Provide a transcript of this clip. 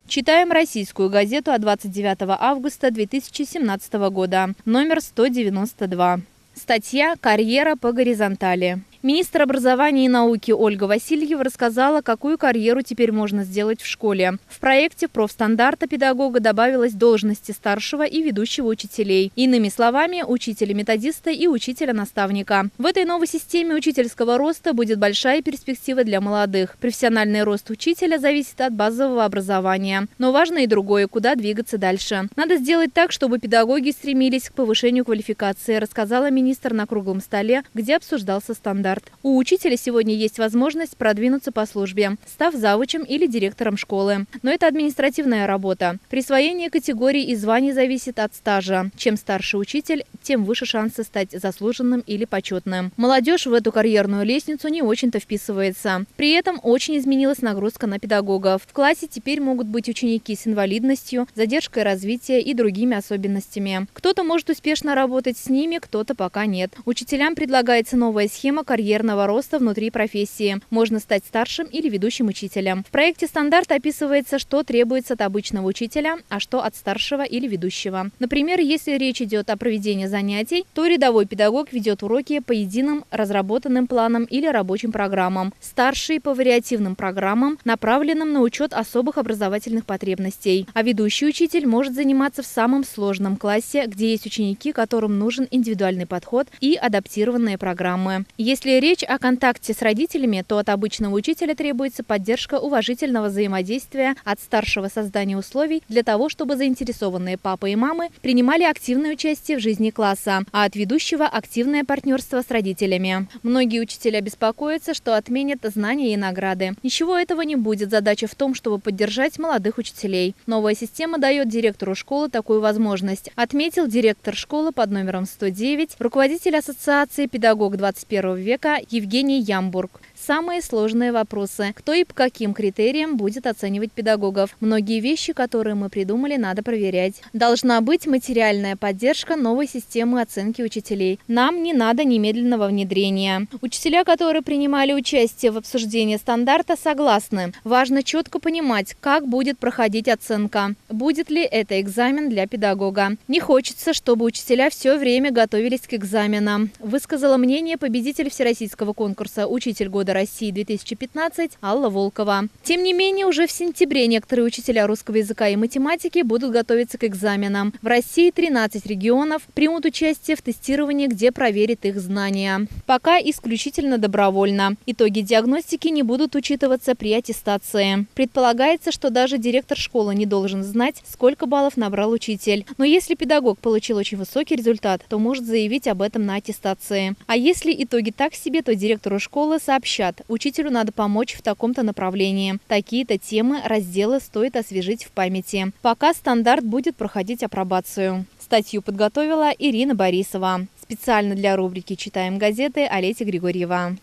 Читаем российскую газету от 29 августа 2017 года, номер 192. Статья «Карьера по горизонтали». Министр образования и науки Ольга Васильева рассказала, какую карьеру теперь можно сделать в школе. В проекте профстандарта педагога добавилось должности старшего и ведущего учителей. Иными словами, учителя-методиста и учителя-наставника. В этой новой системе учительского роста будет большая перспектива для молодых. Профессиональный рост учителя зависит от базового образования. Но важно и другое, куда двигаться дальше. Надо сделать так, чтобы педагоги стремились к повышению квалификации, рассказала министр на круглом столе, где обсуждался стандарт. У учителя сегодня есть возможность продвинуться по службе, став завучем или директором школы. Но это административная работа. Присвоение категорий и званий зависит от стажа. Чем старше учитель, тем выше шансы стать заслуженным или почетным. Молодежь в эту карьерную лестницу не очень-то вписывается. При этом очень изменилась нагрузка на педагогов. В классе теперь могут быть ученики с инвалидностью, задержкой развития и другими особенностями. Кто-то может успешно работать с ними, кто-то пока нет. Учителям предлагается новая схема карьерного роста внутри профессии. Можно стать старшим или ведущим учителем. В проекте стандарта описывается, что требуется от обычного учителя, а что от старшего или ведущего. Например, если речь идет о проведении занятий, то рядовой педагог ведет уроки по единым разработанным планам или рабочим программам. Старший по вариативным программам, направленным на учет особых образовательных потребностей. А ведущий учитель может заниматься в самом сложном классе, где есть ученики, которым нужен индивидуальный подход и адаптированные программы. Если речь о контакте с родителями, то от обычного учителя требуется поддержка уважительного взаимодействия, от старшего создания условий для того, чтобы заинтересованные папы и мамы принимали активное участие в жизни класса, а от ведущего – активное партнерство с родителями. Многие учителя беспокоятся, что отменят знания и награды. Ничего этого не будет. Задача в том, чтобы поддержать молодых учителей. Новая система дает директору школы такую возможность, отметил директор школы под номером 109, руководитель ассоциации «Педагог 21 века» Евгений Ямбург. Самые сложные вопросы. Кто и по каким критериям будет оценивать педагогов? Многие вещи, которые мы придумали, надо проверять. Должна быть материальная поддержка новой системы оценки учителей. Нам не надо немедленного внедрения. Учителя, которые принимали участие в обсуждении стандарта, согласны. Важно четко понимать, как будет проходить оценка. Будет ли это экзамен для педагога? Не хочется, чтобы учителя все время готовились к экзаменам. Высказала мнение победитель всероссийского конкурса «Учитель года России 2015» Алла Волкова. Тем не менее, уже в сентябре некоторые учителя русского языка и математики будут готовиться к экзаменам. В России 13 регионов примут участие в тестировании, где проверят их знания. Пока исключительно добровольно. Итоги диагностики не будут учитываться при аттестации. Предполагается, что даже директор школы не должен знать, сколько баллов набрал учитель. Но если педагог получил очень высокий результат, то может заявить об этом на аттестации. А если итоги так себе, то директору школы сообщат: учителю надо помочь в таком-то направлении. Такие-то темы, разделы стоит освежить в памяти. Пока стандарт будет проходить апробацию. Статью подготовила Ирина Борисова. Специально для рубрики «Читаем газеты» Олеся Григорьева.